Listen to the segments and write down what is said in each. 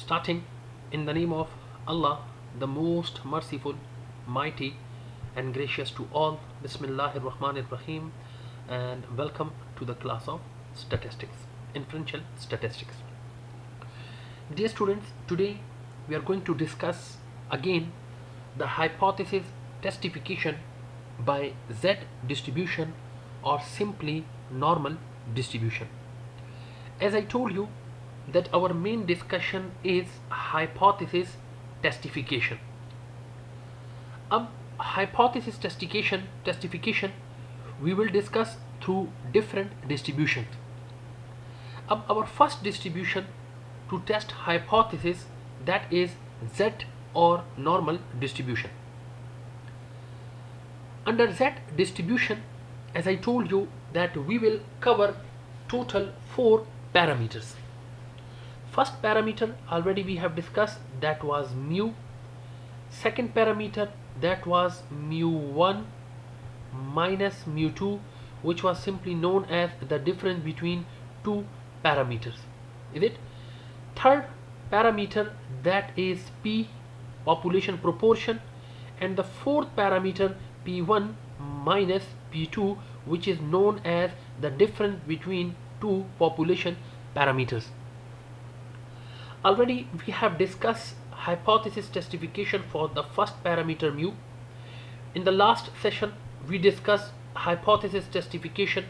Starting in the name of Allah, the most merciful, mighty and gracious to all. Bismillahir Rahmanir Rahim, and welcome to the class of statistics, inferential statistics. Dear students, today we are going to discuss again the hypothesis testification by Z distribution or simply normal distribution. As I told you that our main discussion is hypothesis testification. Hypothesis testification we will discuss through different distributions. Our first distribution to test hypothesis, that is Z or normal distribution. Under Z distribution, as I told you that we will cover total 4 parameters. First parameter already we have discussed, that was mu. Second parameter, that was mu1 minus mu2, which was simply known as the difference between two parameters. Is it? Third parameter, that is P, population proportion, and the fourth parameter P1 minus P2, which is known as the difference between two population parameters. Already we have discussed hypothesis testification for the first parameter mu. In the last session we discussed hypothesis testification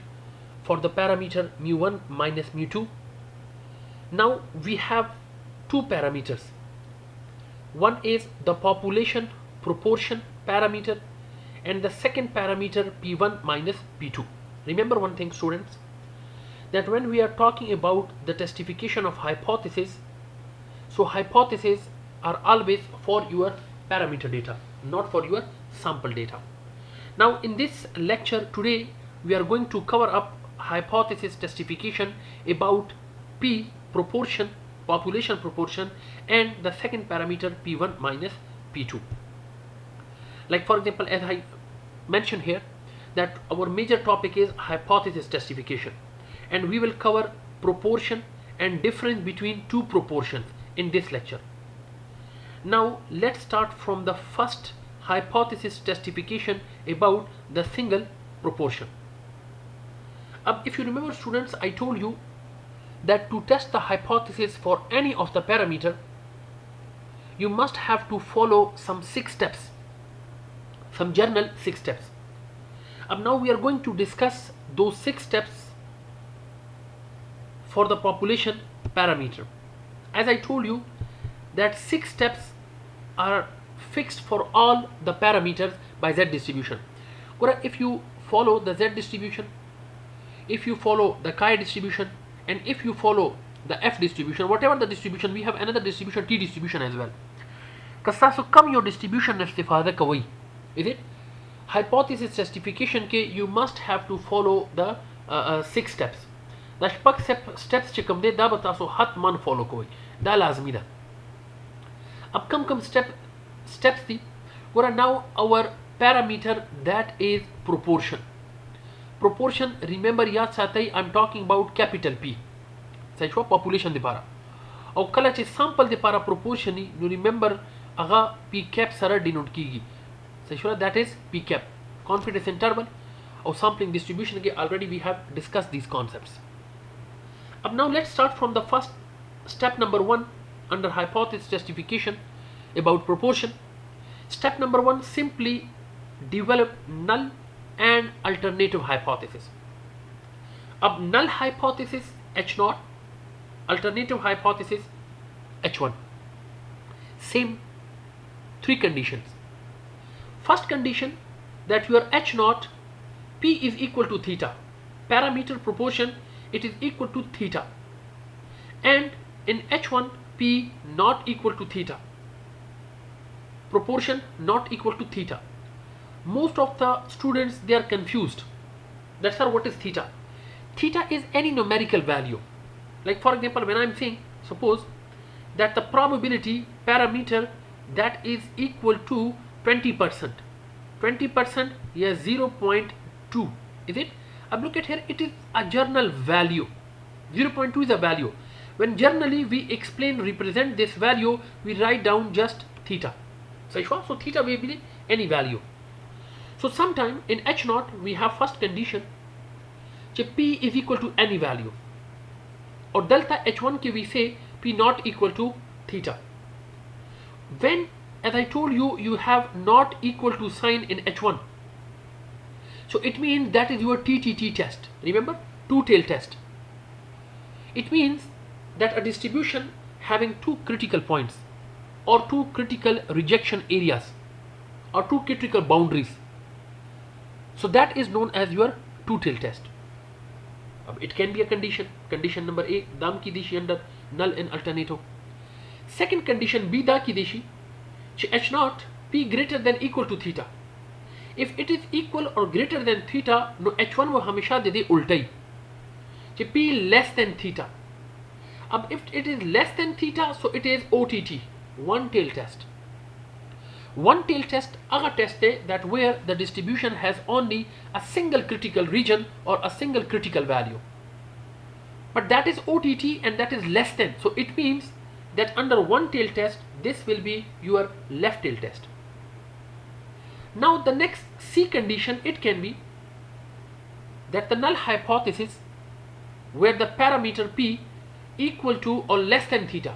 for the parameter mu1 minus mu2. Now we have two parameters. One is the population proportion parameter and the second parameter P1 minus P2. Remember one thing, students, that when we are talking about the testification of hypothesis, so hypotheses are always for your parameter data, not for your sample data. Now in this lecture today we are going to cover up hypothesis testification about P, proportion, population proportion, and the second parameter P1 minus P2. Like for example, as I mentioned here, that our major topic is hypothesis testification, and we will cover proportion and difference between two proportions in this lecture. Now let's start from the first hypothesis testification about the single proportion. If you remember, students, I told you that to test the hypothesis for any of the parameter, you must have to follow some 6 steps, some general 6 steps. Now we are going to discuss those 6 steps for the population parameter. As I told you that 6 steps are fixed for all the parameters by Z distribution. If you follow the Z distribution, if you follow the chi distribution, and if you follow the F distribution, whatever the distribution, we have another distribution, T distribution as well. So come your distribution istifada kawai. Is it? Hypothesis testification ke you must have to follow the 6 steps. The steps chikam de da bataso hat man follow koi. Da lazmi da. Ab come steps the. Now our parameter, that is proportion. Proportion, remember yaad satai, I'm talking about capital P. Sajwa population de para. Aw kala che sample de para proportion ni, you remember aga P cap sara denote kigi. Sajwa, that is P cap. Confidence interval or sampling distribution ke already we have discussed these concepts. Now let's start from the first step number 1 under hypothesis testification about proportion. Step number 1, simply develop null and alternative hypothesis. Null hypothesis H0, alternative hypothesis H1. Same 3 conditions. First condition, that your H0 P is equal to theta, parameter proportion, it is equal to theta, and in H1 P not equal to theta, proportion not equal to theta. Most of the students, they are confused. That's how, what is theta? Theta is any numerical value. Like for example, when I'm saying, suppose that the probability parameter that is equal to 20%. 20%, yes, 0.2. Is it? Look at here, it is a journal value. 0.2 is a value. when generally we explain represent this value, we write down just theta. So theta may be any value. So sometime in H0 we have first condition P is equal to any value, or delta H1 के we say P not equal to theta. When, as I told you, you have not equal to sign in H1, so it means that is your TTT test. Remember, two-tail test. It means that a distribution having two critical points or two critical rejection areas or two critical boundaries, so that is known as your two-tail test. It can be a condition number A dam ki dishi under null and alternative. Second condition B da ki dishi H0 P greater than equal to theta. If it is equal or greater than theta, no H1 वो हमेशा दे दे उल्टा ही P less than theta. अब if it is less than theta, so it is OTT, one tail test. One tail test अगर test है that where the distribution has only a single critical region or a single critical value, but that is OTT and that is less than, so it means that under one tail test this will be your left tail test. Now the next C condition, it can be that the null hypothesis where the parameter P equal to or less than theta.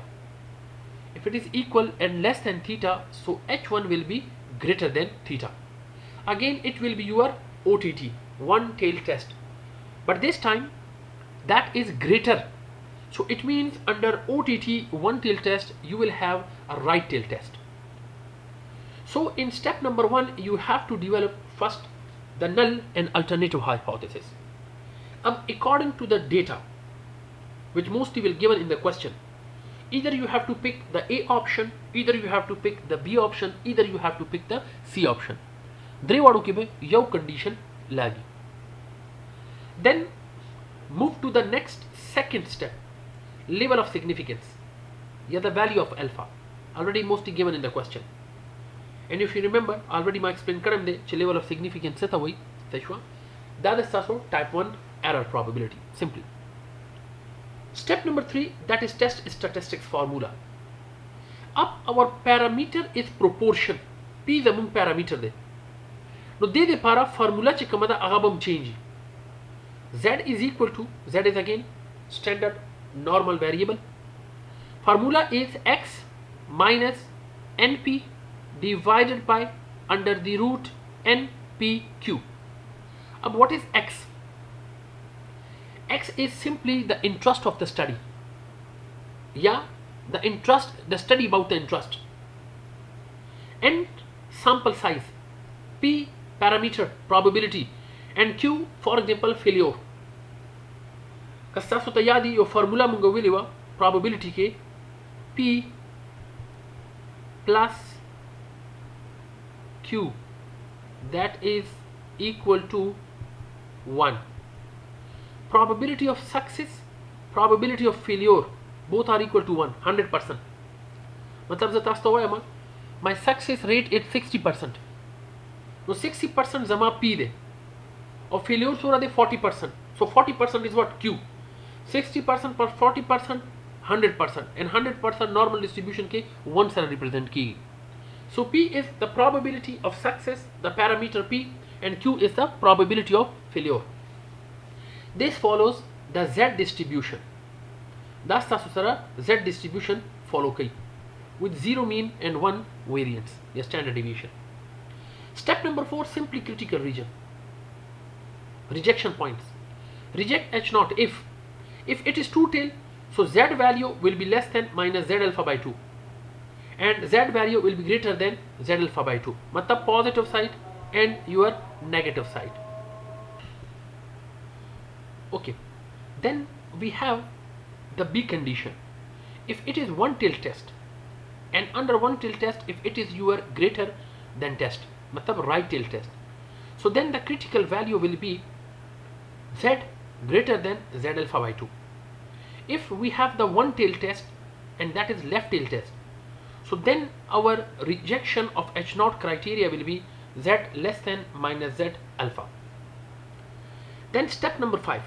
If it is equal and less than theta, so H1 will be greater than theta. Again it will be your OTT, one tail test, but this time that is greater, so it means under OTT one tail test you will have a right tail test. So in step number 1 you have to develop first the null and alternative hypothesis. According to the data which mostly will given in the question, either you have to pick the A option, either you have to pick the B option, either you have to pick the C option. Drewaru ke be yow condition lagi. Then move to the next second step, level of significance, yeah, the value of alpha, already mostly given in the question. And if you remember, already I explained karam level of significance that is also type 1 error probability, simply. Step number 3, that is test statistics formula. Up our parameter is proportion, P is among parameter de. No de para formula che kamada agabam change. Z is equal to, Z is again standard normal variable. Formula is X minus NP divided by under the root NPQ. Ab what is X? X is simply the interest of the study. Yeah, the interest, the study about the interest. N sample size, P parameter probability, and Q for example failure. Kasta so yadi yo formula mungo wiliwa probability ke P plus Q, that is equal to 1. Probability of success, probability of failure, both are equal to 100%. मतलब जब तास्ता हुआ है माँ, my success rate is 60%. तो 60% जमा P दे, और failure हो रहा दे 40%. So 40% is what Q. 60% पर 40%, 100%, and 100% normal distribution के 1 से represent की. So P is the probability of success, the parameter P, and Q is the probability of failure. This follows the Z distribution. That's the Z distribution follow kai with 0 mean and 1 variance, the standard deviation. Step number 4, simply critical region. Rejection points. Reject H0 if it is two-tail, so Z value will be less than minus Z alpha by 2. And Z value will be greater than Z alpha by 2. Matlab positive side and your negative side. Okay, then we have the B condition. If it is one tail test, and under one tail test, if it is your greater than test, matlab right tail test, so then the critical value will be Z greater than Z alpha by 2. If we have the one tail test and that is left tail test, so then our rejection of H0 criteria will be Z less than minus Z alpha. Then step number 5,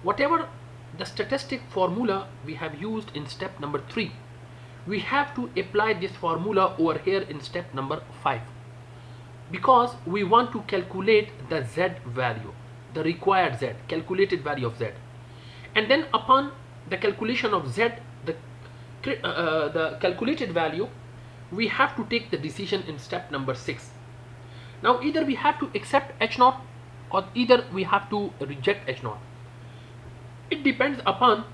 whatever the statistic formula we have used in step number 3, we have to apply this formula over here in step number 5, because we want to calculate the z value, the required z, calculated value of z, and then upon the calculation of z, the calculated value, we have to take the decision in step number 6. Now either we have to accept h0 or either we have to reject h0. It depends upon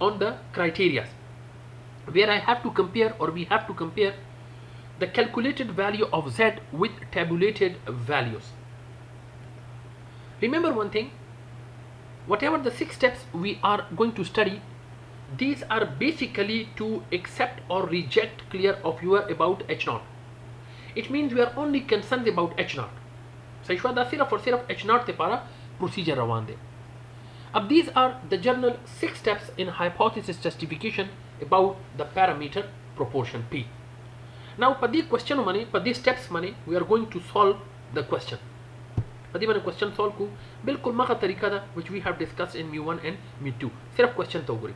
on the criteria where I have to compare, or we have to compare the calculated value of z with tabulated values. Remember one thing, whatever the 6 steps we are going to study, these are basically to accept or reject clear of your about h0. It means we are only concerned about h0. So सिर्फ और सिर्फ h0 ते पारा procedure रवान दे. अब these are the general 6 steps in hypothesis justification about the parameter proportion P. Now पदी question मने, पदी steps मने, we are going to solve the question. पदी मने question solve को बिल्कुल मखा तरीका था which we have discussed in mu1 and mu2. सिर्फ question तो गुरी.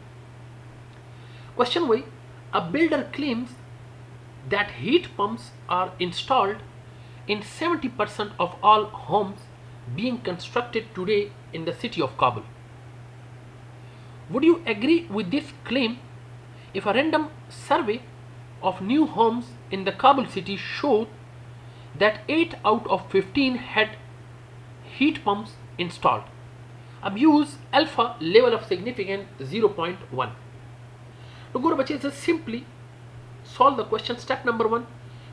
Question वही, a builder claims that heat pumps are installed in 70% of all homes being constructed today in the city of Kabul. Would you agree with this claim if a random survey of new homes in the Kabul city showed that 8 out of 15 had heat pumps installed? Abuse alpha level of significance 0.1. To go to just simply solve the question. Step number 1,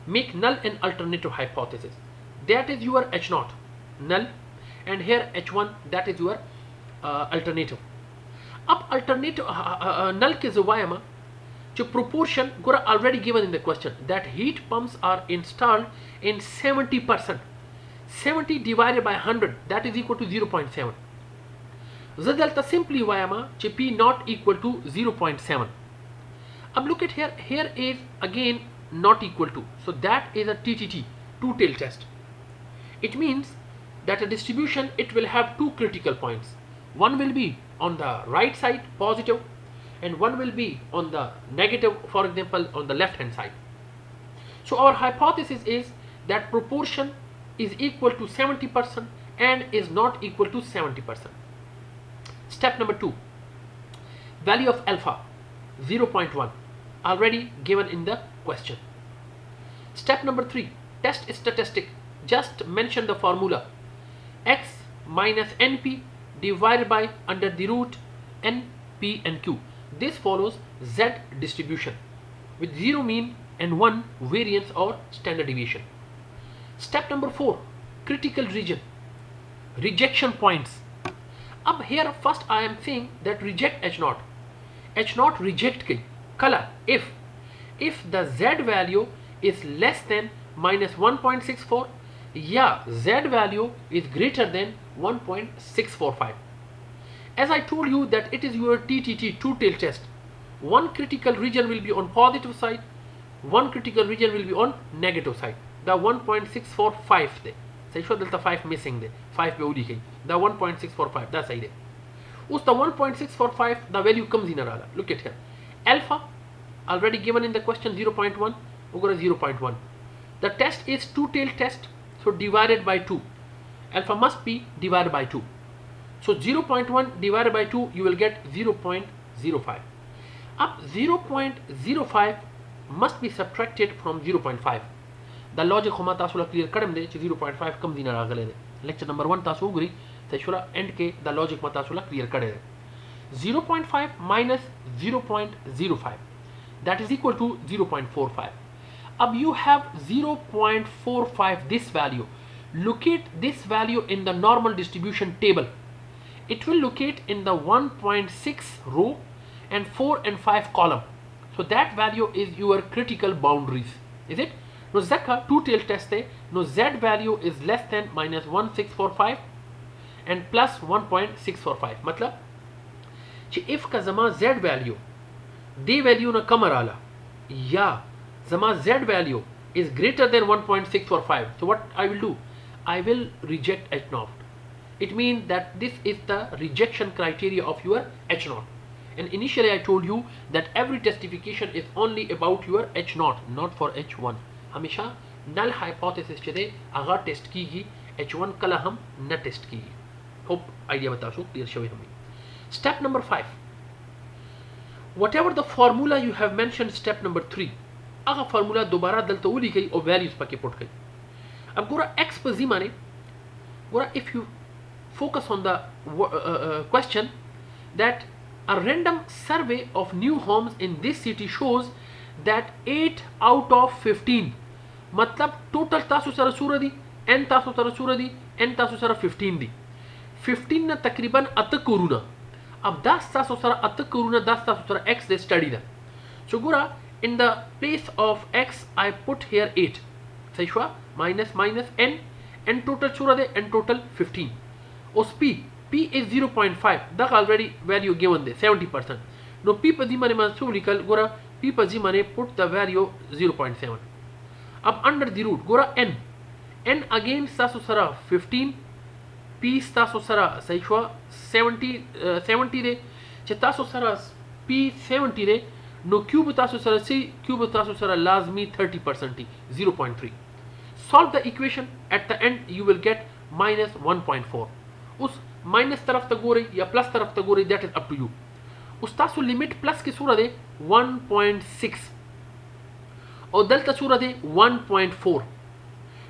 make null an alternative hypothesis. That is your h0 null, and here h1, that is your alternative. Up alternative null ke zawayama जो proportion gora already given in the question, that heat pumps are installed in 70%. 70 divided by 100, that is equal to 0.7. Zadalta simply vayama ch p not equal to 0.7. अब look at here, here is again not equal to, so that is a TTT, two-tailed test. It means that a distribution, it will have two critical points. One will be on the right side positive, and one will be on the negative, for example on the left hand side. So our hypothesis is that proportion is equal to 70% and is not equal to 70%. Step number 2, value of alpha 0.1, already given in the question. Step number 3, test statistic, just mention the formula, x minus np divided by under the root n, p and q. This follows z distribution with 0 mean and 1 variance or standard deviation. Step number 4, critical region, rejection points. Up here first I am saying that reject h0. h0 reject के color if the z value is less than minus 1.64 या z value is greater than 1.645. As I told you that it is your TTT, two-tailed test. One critical region will be on positive side, one critical region will be on negative side. The 1.645 there. So show that the 5 missing there. 5 पे उड़ी गई. The 1.645 that side. उस the 1.645 the value comes in a look at here. Alpha already given in the question 0.1. Over 0.1. The test is two-tailed test, so divided by 2. Alpha must be divided by 2. So 0.1 divided by 2, you will get 0.05. Up 0.05 must be subtracted from 0.5. The logic homa tasula clear kadam de 0.5 comes in a ragale. Lecture number 1 tasu guri seshura end ke the logic matasula clear kade. 0.5 minus 0.05, that is equal to 0.45. Ab you have 0.45 this value. Locate this value in the normal distribution table. It will locate in the 1.6 row and 4 and 5 column. So that value is your critical boundaries. Is it? No zaka two-tailed test hai. No z value is less than minus 1.645 and plus 1.645. Matlab if ka zama z value de value na kamar ala ya zama z value is greater than 1.645. So what I will do? I will reject h0. it means that this is the rejection criteria of your H0. And initially I told you that every testification is only about your H0, not for H1. हमेशा null hypothesis चले अगर test कीगी H1 कला हम न test कीगी. Hope idea बता सो clear शवे हमें. Step number 5. Whatever the formula you have mentioned step number 3, अगर formula दोबारा दल तो उली गई और values पके पुट गई. अब गोरा x पर z माने गोरा if you focus on the question that a random survey of new homes in this city shows that 8 out of 15 मतलब total तासु सरा सूरा दी n तासु सरा सूरा दी n तासु सरा 15 दी 15 ना तकरीबन अत करूना अब 10 तासु सरा अत करूना 10 तासु सरा x दे स्टडी दा so गोरा in the place of x I put here 8 सही हुआ minus n total सूरा दे n total 15 os p is 0.5 that already value given there 70%. No p per z mane mansublikal gora p per z mane put the value 0.7. Ab under the root gora n again stasu sara 15 p stasu sara saishwa 70 de chetasu sara p 70 de no cube tasu sara c cube tasu sara lazmi 30% 0.3. Solve the equation. At the end you will get minus 1.4. उस minus तरफ तक हो रही या plus तरफ तक हो रही that is up to you. उस तासु लिमिट प्लस की सूरत है 1.6 और दल सूरत है 1.4.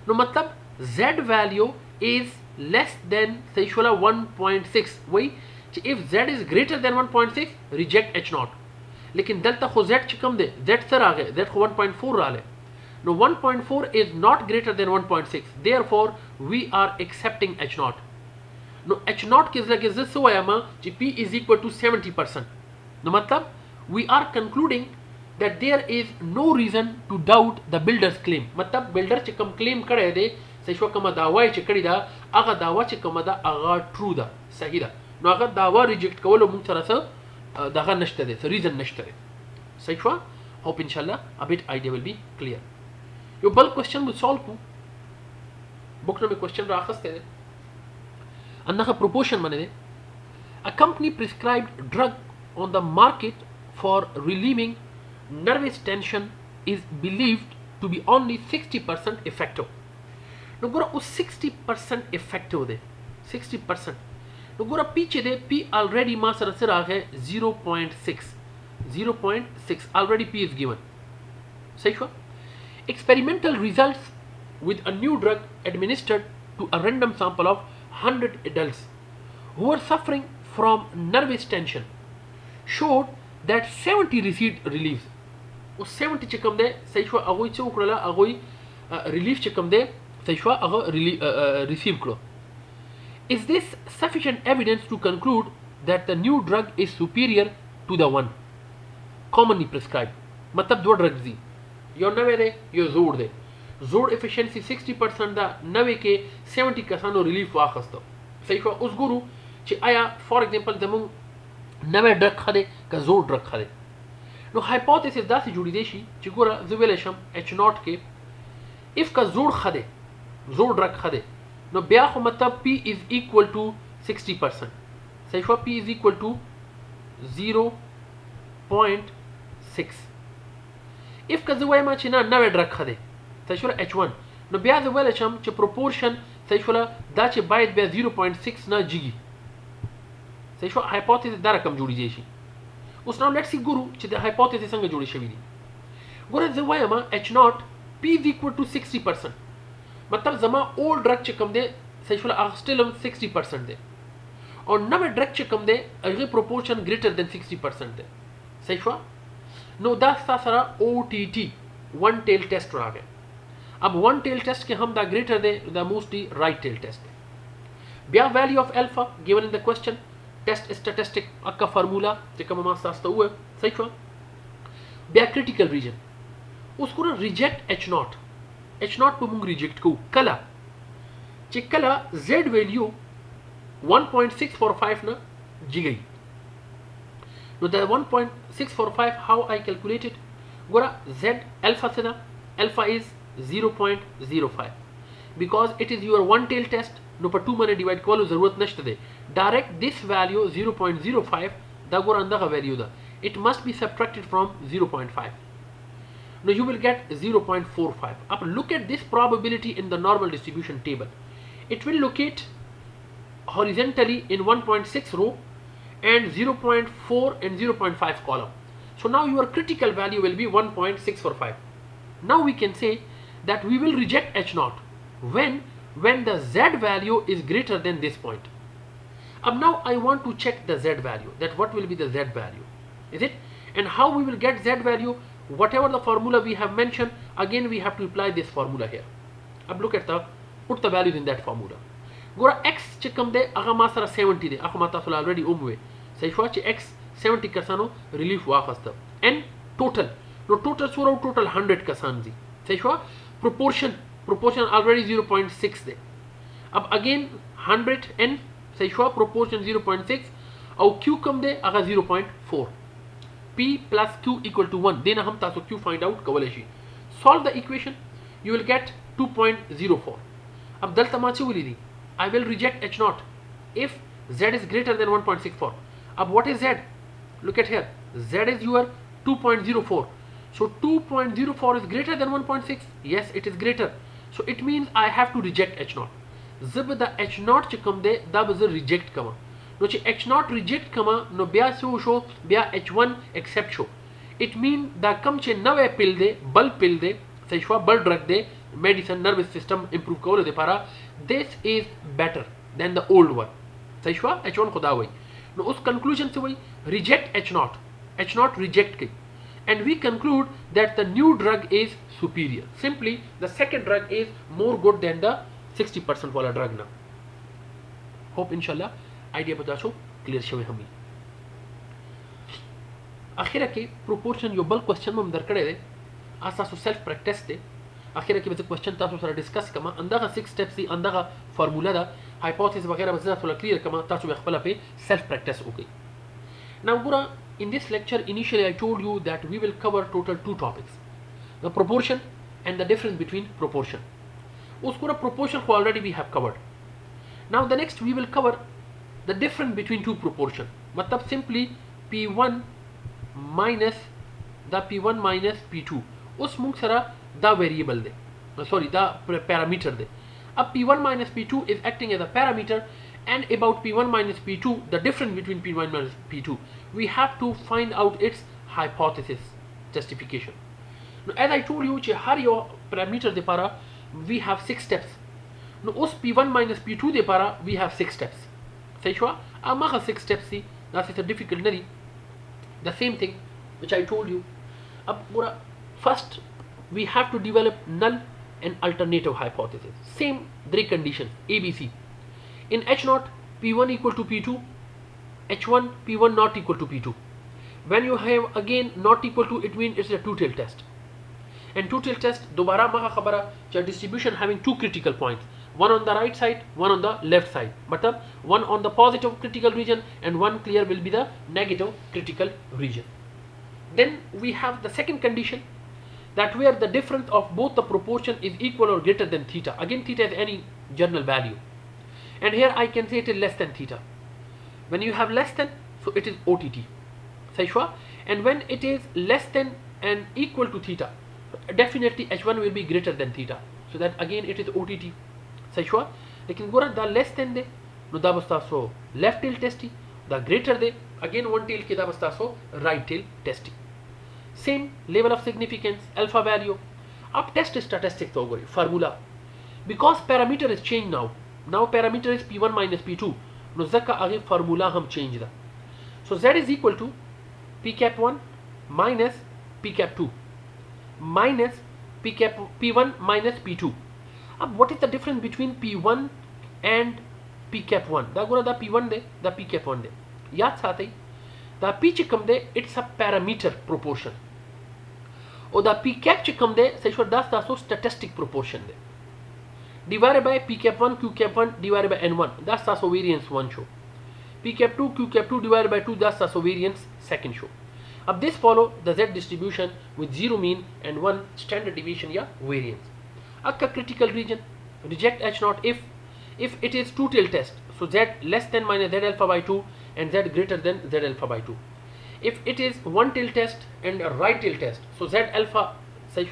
नो मतलब z value is less than सहीशुला 1.6. वही if z is greater than 1.6 reject h0. लेकिन दल तक z चिकम दे z सर आ गए z 1.4 रहा है. No 1.4 is not greater than 1.6 therefore we are accepting h0. No H0 किस लगे जिस हुआ मां कि P is equal to 70%. No मतलब we are concluding that there is no reason to doubt the builder's claim. मतलब builder चिकम claim करे दे सही कमा दावा चिकड़ी दा अगर दावा चिकम दा अगर true दा सही दा. No अगर दावा reject कवलो मुंग तरह से दागा नष्ट दे so reason नष्ट दे सही हुआ. Hope inshallah a bit idea will be clear. Yo bulk question will solve को बुक में question राखस दे another proportion mane a company prescribed drug on the market for relieving nervous tension is believed to be only 60% effective. No gora us 60% effective de 60%. No gora piche de p already ma sara sara hai 0.6 already p is given. Sahi hua. Experimental results with a new drug administered to a random sample of 100 adults who were suffering from nervous tension showed that 70 received relief. उस 70 चिकम दे सही हुआ अगोई से उकड़ला अगोई relief चिकम दे सही हुआ अगो receive करो. Is this sufficient evidence to conclude that the new drug is superior to the one commonly prescribed? मतलब दो drugs दी यो नवे दे यो जोड़ दे जोड़ एफिशिएंसी 60% दा नवे के 70 कसानो रिलीफ वाखस्तो सही को उस गुरु चे आया फॉर एग्जांपल दमु नवे ड्रग खदे का जोड़ ड्रग खदे. नो हाइपोथेसिस दा से जुड़ी देशी चे गुरा जुवेलेशम h0 के इफ का जोड़ खदे जोड़ ड्रग खदे नो ब्या को मतलब p is equal to 60% सही को p is equal to 0.6. If का जुवे मा चिना नवे ड्रग खदे सही h1 नो ब्या जुवेलेशम चे प्रोपोर्शन सही दा चे बायत ब्या 0.6 ना जिगी सही हाइपोथेसिस दा रकम जुड़ी जेशी उस नाउ लेट्स सी गुरु चे द हाइपोथेसिस संग जुड़ी शवी दी गुरु जुवे मा h0 p is equal to 60% मतलब जमा ओल्ड ड्रग चे कम दे सही स्टिल 60% दे और नवे ड्रग चे कम दे अगे प्रोपोर्शन ग्रेटर देन 60% दे सही नो दा सारा OTT वन टेल टेस्ट रहा है. अब वन टेल टेस्ट के हम द ग्रेटर दे the mostly right tail test. ब्या value of alpha given in the question test statistic अक्का फार्मूला जे कम मास सास्ता हुआ सही हुआ. ब्या क्रिटिकल रीजन उसको रिजेक्ट h0 पे मुंग रिजेक्ट को कला चे कला z वैल्यू 1.645 ना जी गई. Know the 1.645 how I calculated गोरा z alpha से ना alpha is 0.05 because it is your one tail test नो पर 2 माने डिवाइड कॉलो जरूरत नश्ते दे डायरेक्ट दिस वैल्यू 0.05 दा गोरा अंदा का वैल्यू दा it must be subtracted from 0.5. Now you will get 0.45. Up look at this probability in the normal distribution table. It will locate horizontally in 1.6 row and 0.4 and 0.5 column. So now your critical value will be 1.645. Now we can say that we will reject H0 when the Z value is greater than this point. Now I want to check the Z value, that what will be the Z value, is it? And how we will get Z value? Whatever the formula we have mentioned, again we have to apply this formula here. Look at put the values in that formula. Gora X chikam de aga masara 70 de aga mata sul already umwe. Say shwa chi X 70 kasano relief wafasta. And total. No total sura total 100 kasanzi. Say shwa proportion already 0.6 de. Again 100 and say shwa proportion 0.6 au Q kam de aga 0.4. P plus Q equal to 1. Then hum taso Q find out kawaleshi. Solve the equation. You will get 2.04. Ab dalta machi wuli di. I will reject H0 if Z is greater than 1.64. What is Z? Look at here. Z is your 2.04. So 2.04 is greater than 1.6. Yes, it is greater. So it means I have to reject H0. Zib the H0 chikam de dab is a reject kama. No chi H0 reject kama no bya show bya H1 accept show. It means the kam che nave pill de bal pill de say shwa bal drug de medicine nervous system improve kawle de para. This is better than the old one. Say shwa H1 khuda wai. No us conclusion se wai reject H0. H0 reject ki. And we conclude that the new drug is superior. Simply the second drug is more good than the 60% wala drug now. Hope inshallah idea bata sho clear shwe hami. आखिर के proportion यो बल question में अंदर करे दे आसा सो self practice दे आखिर के बस question तासो सारा discuss कमा अंदा का 6 steps सी अंदा का formula दा hypothesis वगैरह बस थोड़ा clear कमा तासो बखला पे self practice हो गई. Now gura in this lecture initially I told you that we will cover total 2 topics, the proportion and the difference between proportion. उस पूरा proportion को already we have covered. Now the next we will cover the difference between two proportion. मतलब simply P1 minus the P1 minus P2 उस मुंग सरा the variable they, sorry the parameter दे. अब P1 minus P2 is acting as a parameter, and about P1 minus P2, the difference between P1 minus P2, we have to find out its hypothesis justification. Now as I told you, har yo parameter de para we have 6 steps. Now us P1 minus P2 de para we have 6 steps. Say shwa amaha 6 steps see that is a difficult nari. The same thing which I told you. First we have to develop null and alternative hypothesis. Same 3 conditions ABC. In H0 P1 equal to P2, H1 P1 not equal to P2. When you have again not equal to, it means it's a two-tailed test. And two-tailed test dobara maha khabara cha distribution having 2 critical points, one on the right side, one on the left side, but one on the positive critical region and one clear will be the negative critical region. Then we have the second condition, that where the difference of both the proportion is equal or greater than theta. Again theta is any general value, and here I can say it is less than theta. When you have less than, so it is OTT. Saishwa. And when it is less than and equal to theta, definitely H1 will be greater than theta. So that again it is OTT. Saishwa. Lekin gora the less than de, no da basta so left tail testy. The greater de, again one tail ki da basta so right tail testy. Same level of significance, alpha value. Up test statistics over formula. Because parameter is changed now. Now parameter is P1 minus P2. No zaka age formula hum change da. So Z is equal to P cap 1 minus P cap 2 minus P1 minus P2. What is the difference between P1 and P cap 1? Da gora da P1 de, da P cap 1 de. Yaad saath hai. The P chikam de, it's a parameter proportion. Or the P cap chikam de, say shwa das so statistic proportion de. Divided by P cap 1, Q cap 1 divided by N1. That's also variance 1 show. P cap 2, Q cap 2 divided by 2. That's also variance second show. अब this follow the Z distribution with 0 mean and 1 standard deviation या variance. Akka critical region reject H0 If it is two tail test, so z less than minus z alpha by 2 and z greater than z alpha by 2. If it is one tail test and a right tail test, so z alpha z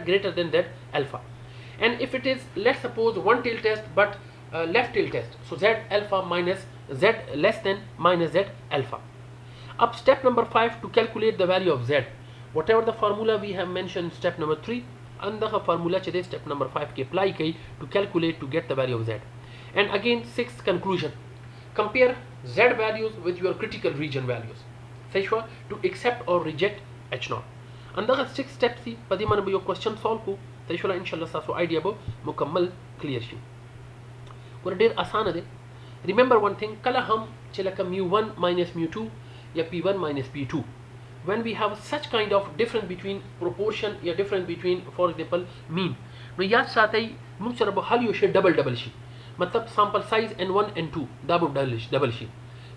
greater than z alpha. And if it is, let's suppose, one tail test but left tail test, so z alpha minus z less than minus z alpha. Up step number 5 to calculate the value of z, whatever the formula we have mentioned step number 3, and the formula chade step number 5 ke apply kai to calculate to get the value of z. And again, sixth conclusion, compare z values with your critical region values to accept or reject h0. And the 6 steps see padi man bo question solve ko inshallah saso idea bo mukammal clear shi or der asana de. Remember one thing, kala hum chelaka mu1 minus mu2 ya p1 minus p2, when we have such kind of difference between proportion या difference between, for example, mean, no याद साथ ही मुझे रबो हल यो शे double she, मतलब sample size n1 n2 दाबो double she,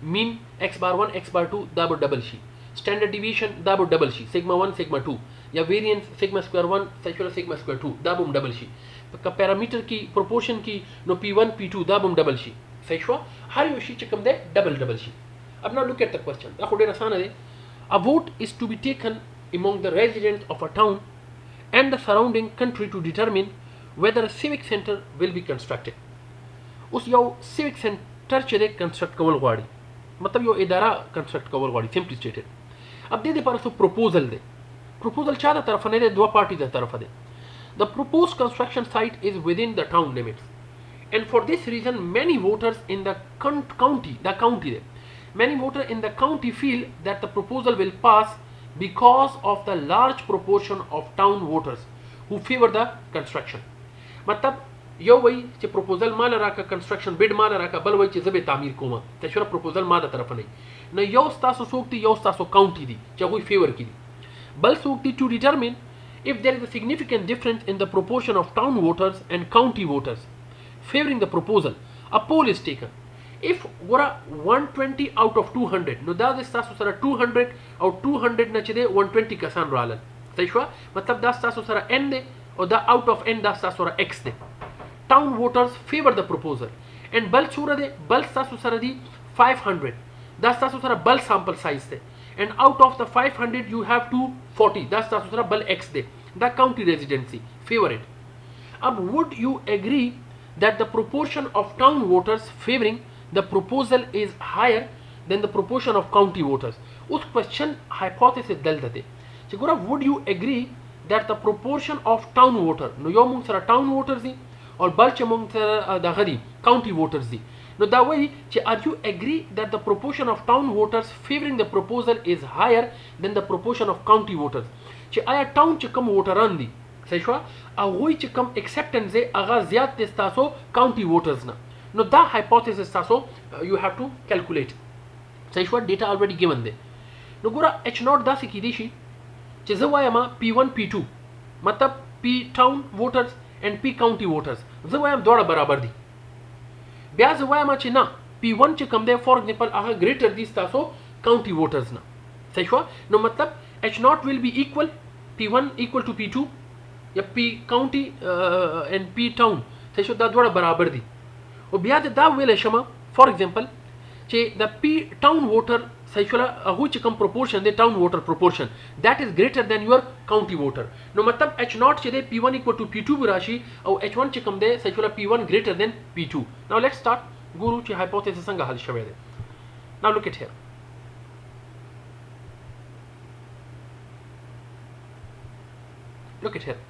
mean x bar 1 x bar 2 दाबो double she, standard deviation दाबो डबल शी, sigma 1 sigma 2 या variance sigma square 1 sigma square 2 दाबो डबल शी, का parameter की proportion की no p1 p2 दाबो डबल शी, हर यो शी चिकम दे डबल शी. अब now look at the question. A vote is to be taken among the residents of a town and the surrounding country to determine whether a civic center will be constructed. उस यो civic center चले construct कवल गाड़ी, मतलब यो इदारा construct कवल गाड़ी, simply stated. अब दे पर उसको proposal दे, proposal चार तरफ ने दे, दो parties दे तरफ दे. The proposed construction site is within the town limits, and for this reason many voters in the county many voters in the county feel that the proposal will pass because of the large proportion of town voters who favor the construction. मतलब यो वही चे proposal माला रखा construction bid माला रखा बल वही चे ज़बे तामीर coma तेशुरा proposal मादा तरफ नहीं न यो स्तासो सोक्ति यो स्तासो county दी चे कोई favor की दी बल सोक्ति to determine if there is a significant difference in the proportion of town voters and county voters favoring the proposal, a poll is taken. If gora 120 out of 200, no da stasu sara 200 out 200 na chede 120 ka san ralan. Saishwa matlab da stasu sara n de or da out of n da stasu sara x de. Town voters favor the proposal and bal sura de bal stasu sara di 500. Da stasu sara bal sample size de. And out of the 500 you have 240. Da stasu sara bal x de. Da county residency favor it. Ab would you agree that the proportion of town voters favoring the proposal is higher than the proportion of county voters? Us question hypothesis dal date. Chigura, would you agree that the proportion of town voter, no yo mung sara town voters di or balch mung sara da gadi county voters di. No that way, are you agree that the proportion of town voters favoring the proposal is higher than the proportion of county voters? Aya town chikam voteran di. Saishwa, a woi chikam acceptance e aga ziyad testaso county voters na. No, the hypothesis taso you have to calculate. Saishwa data already given there. No gura h0 da sikidishi chizawayama p1 p2 matlab p town voters and p county voters zawayam doda barabar di. Bya zawayama che na p1 che kam de, for example aha greater dis taso county voters na. Saishwa no matlab h0 will be equal p1 equal to p2 या p county and p town saishwa da doda barabar di. وبياد دا ویل شما for example چې the p town voter سایشولا هو چې کوم proportion دی town voter proportion that is greater than your county voter. نو مطلب h0 چې دی p1 equal to p2 براشي او h1 چې کوم دی سایشولا p1 greater than p2. now let's start ګورو چې hypothesis څنګه حل شوی دی. now look at here. look at here.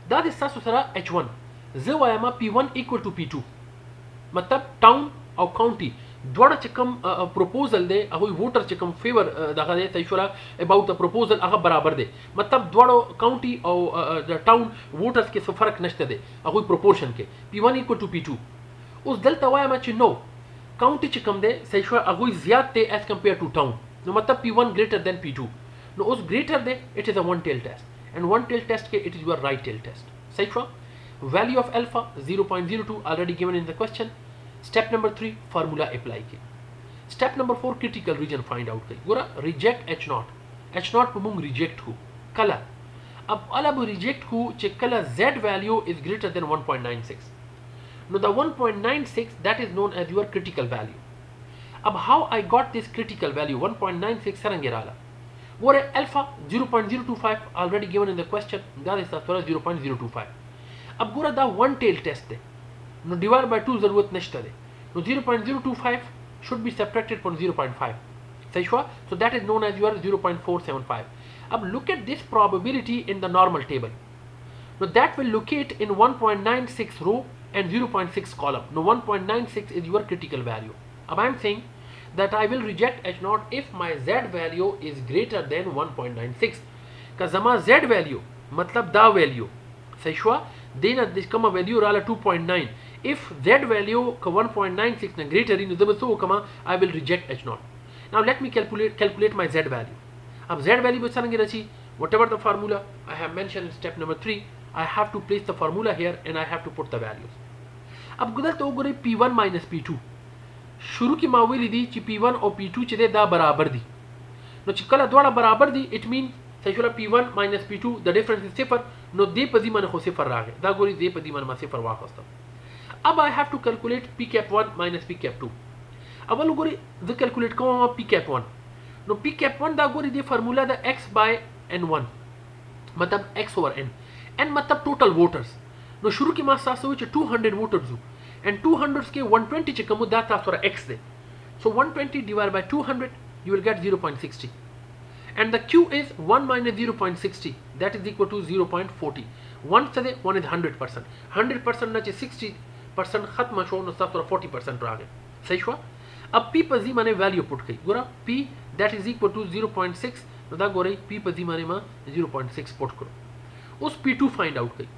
دا د تاسو سره h1 زه وایم p1 equal to p2 मतलब town او county دوړه چې کوم پروپوزل دی هغه ووټر چې کوم فیور دغه دی تاسو اباوت د پروپوزل هغه برابر دی مطلب دوړو کاونټي او د ټاون ووټرز کې څه فرق نشته دی هغه پروپورشن کې p1 equal to p2 اوس دلته وایم چې نو کاونټي چې کوم دی تاسو هغه زیات دی as compared to town نو مطلب p1 greater than p2 نو اوس greater دی it is a one tail test and one tail test کې it is your right tail test صحیح value of alpha 0.02 already given in the question. Step number 3 formula apply ki. Step number 4 critical region find out ki. Gora reject h0 pe mung reject hu kala ab alab reject hu che kala z value is greater than 1.96. Now the 1.96, that is known as your critical value. अब how I got this critical value 1.96 sarangirala. Where alpha 0.025 already given in the question, that is 0.025. अब गोरा दा one tail test they. No divide by 2 जरूरत नश्ता दे. No 0.025 should be subtracted from 0.5. सही हुआ? So that is known as your 0.475. अब look at this probability in the normal table. Now that will locate in 1.96 row and 0.6 column. Now 1.96 is your critical value. Now I am saying that I will reject H0 if my Z value is greater than 1.96. Because my Z value, matlab da value, सही हुआ? Then this comma value rala 2.9. If Z value 1.96 na greater in the I will reject H0. Now let me calculate my Z value. Ab Z value whatever the formula I have mentioned in step number 3, I have to place the formula here and I have to put the values. अब गुदर तो गुरे P1 minus P2 शुरू की मावेली दी ची P1 और P2 चले दा बराबर दी नो चिकला द्वारा बराबर दी it means सही P1 minus P2 the difference is सिफर नो दे पदी मन खो सिफर रागे दा गुरी दे पदी मन मा सिफर वाखस्ता अब I have to calculate P cap 1 minus P cap 2 अब लो गुरी द calculate कौन P cap 1 नो P cap 1 दा गुरी दे formula दा x by n1 मतलब x over n मतलब total voters नो शुरू की मास सास हुई 200 voters and 200 के 120 चे कम दा था x they so 120 divided by 200 you will get 0.60 and the q is 1 minus 0.60 that is equal to 0.40 1 से 1 is 100% ना चे 60% खत्म शो नो साफ 40% रहा है सही हुआ अब p पर जी माने वैल्यू पुट करी गोरा p that is equal to 0.6 no दा गोरे p पर जी माने मा 0.6 पुट करो उस p2 फाइंड आउट करी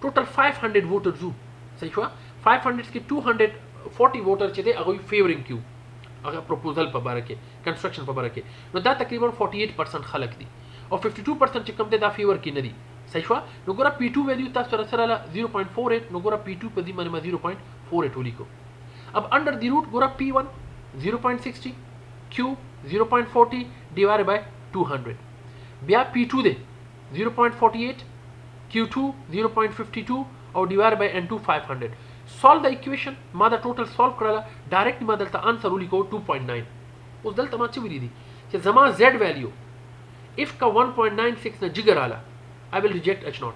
टोटल 500 वोटर्स हु सही हुआ 500 के 240 वोटर चे थे अगोई फेवरिंग क्यू अगर प्रपोजल पर बारे के कंस्ट्रक्शन पर बारे के नो दा तकरीबन 48% खलक दी और 52% चे कम दे दा फेवर की नदी सही हुआ नो गोरा p2 वैल्यू ता सरसरला 0.48 नो गोरा p2 पर दी माने 0.48 होली को अब अंडर द रूट गोरा p1 0.60 q 0.40 डिवाइडेड बाय 200 ब्या p2 दे 0.48 q2 0.52 और divide by n2 500 solve the equation मादा टोटल सॉल्व कराला डायरेक्ट मादा ता आंसर उली को 2.9 उस दल तमाची विधि दी कि जमा z वैल्यू if का 1.96 ना जिगर आला I will reject H0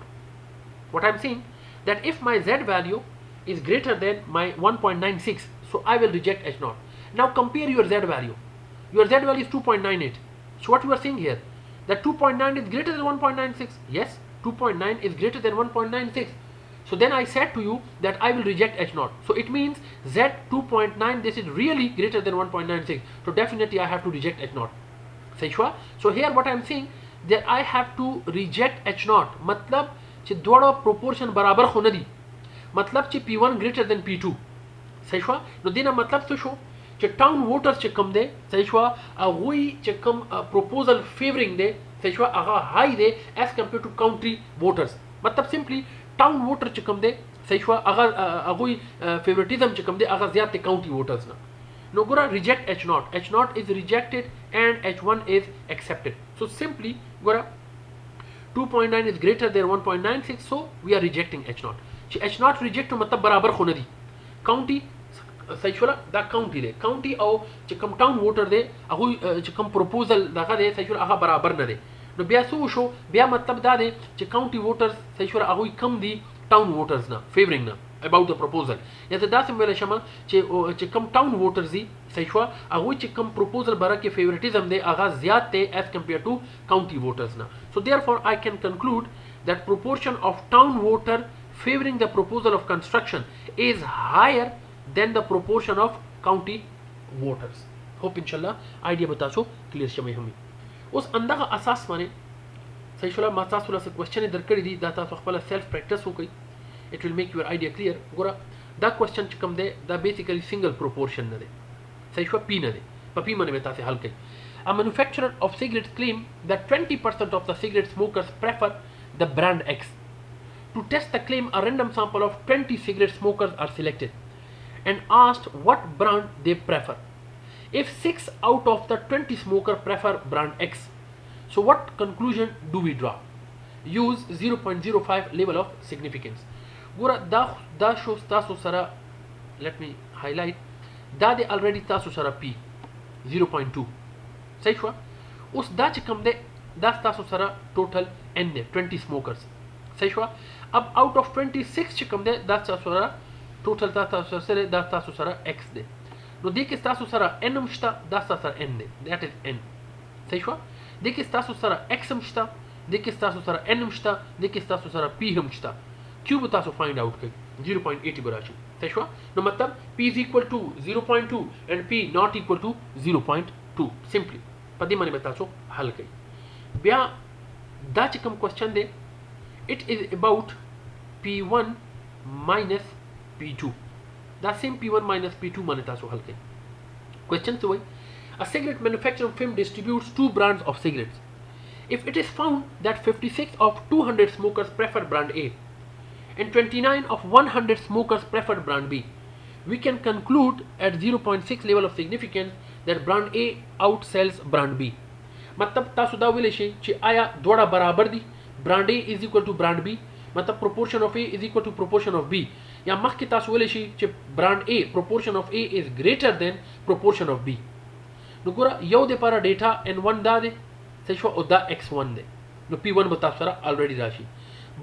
what I am saying that if my z value is greater than my 1.96 so I will reject H0 now compare your z value is 2.98 so what you are saying here that 2.9 is greater than 1.96 yes 2.9 is greater than 1.96 so then I said to you that I will reject H0 so it means Z 2.9 this is really greater than 1.96 so definitely I have to reject H0 सही हुआ so here what I am saying that I have to reject H0 मतलब चे दोनों proportion बराबर होने दी मतलब चे P1 greater than P2 सही हुआ नो देना मतलब तो शो चे टाउन वोटर्स चे कम दे सही हुआ वही चे कम proposal favoring दे सही हुआ आगा हाई दे as compared to country voters मतलब simply टाउन वोटर चे कम दे सही हुआ आगा अगुई favoritism चे कम दे आगा ज़्यादा county voters ना नो गोरा reject H0 is rejected and H1 is accepted so simply गोरा 2.9 is greater than 1.96 so we are rejecting H0 H0 reject मतलब बराबर होने दी county सही हुआ दा county दे county और चे कम टाउन वोटर दे अगुई चे कम proposal दागा दे सही हुआ आगा बराबर न दे नो ब्या सो शो ब्या मतलब दा दे चे काउंटी वोटर्स सही शुरा अगुई कम दी टाउन वोटर्स ना फेवरिंग ना अबाउट द प्रपोजल या तो दा से मेरे शमा चे कम टाउन वोटर्स दी सही शुरा अगुई चे कम प्रपोजल बरा के फेवरेटिज्म दे आगा ज्यादा ते as compare to county voters ना so therefore I can conclude that proportion of town voter favoring the proposal of construction is higher than the proportion of county voters hope इंशाल्लाह idea बता so clear शमे हमें उस अंदा का असास माने सही शुला माता सुला से क्वेश्चन इधर कर दी दाता तो खपला सेल्फ प्रैक्टिस हो गई it will make your idea clear गोरा द क्वेश्चन कम दे द बेसिकली सिंगल प्रोपोर्शन न दे सही शुला पी न दे पपी मने बेता से हल कई a manufacturer of cigarettes claim that 20% of the cigarette smokers prefer the brand X to test the claim a random sample of 20 cigarette smokers are selected and asked what brand they prefer. If 6 out of the 20 smokers prefer brand X, so what conclusion do we draw? Use 0.05 level of significance. ګوره دا شو تاسو سره let me highlight دا دی already تاسو سره p 0.2 صحیح شو اوس دا چې کوم دی دا تاسو سره ټوټل n دی 20 smokers صحیح شو اب out of 26 چې کوم دی دا تاسو سره ټوټل تاسو سره دا تاسو سره x دی نو دې کې تاسو سره n هم شته دا تاسو سره n دی that is n صحیح شو دې کې تاسو سره x هم شته دې کې تاسو سره n هم شته دې کې تاسو سره p هم شته q به تاسو فایند اوټ کړئ 0.80 به راشي صحیح شو نو مطلب p is equal to 0.2 and p not equal to 0.2 simply په دې باندې به تاسو حل کړئ بیا دا چې کوم کوېسچن دی it is about p1 minus p2 دا same p1 minus p2 باندې تاسو حل کړئ کوېسچن څه وایي a cigarette manufacturing firm distributes 2 brands of cigarettes. If it is found that 56 of 200 smokers prefer brand A and 29 of 100 smokers prefer brand B, we can conclude at 0.6 level of significance that brand A outsells brand B. मतलब तासु दा विले शे چې आया دوړه برابر دي brand A is equal to brand B मतलब proportion of A is equal to proportion of B या مخکې تاسو ویل شي چې brand A proportion of A is greater than proportion of B نو ګوره یو د لپاره ډیټا n1 دا دی صحیح شو او دا x1 دی نو p1 به تاسو سره الریډي راشي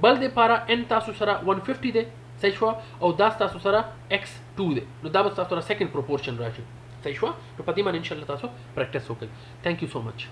بل د لپاره n تاسو سره 150 دی صحیح شو او دا تاسو سره x2 دی نو دا به تاسو سره سیکنډ پروپورشن راشي صحیح شو نو په دې باندې ان شاء الله تاسو پریکټیس وکړئ ثانک یو سو مچ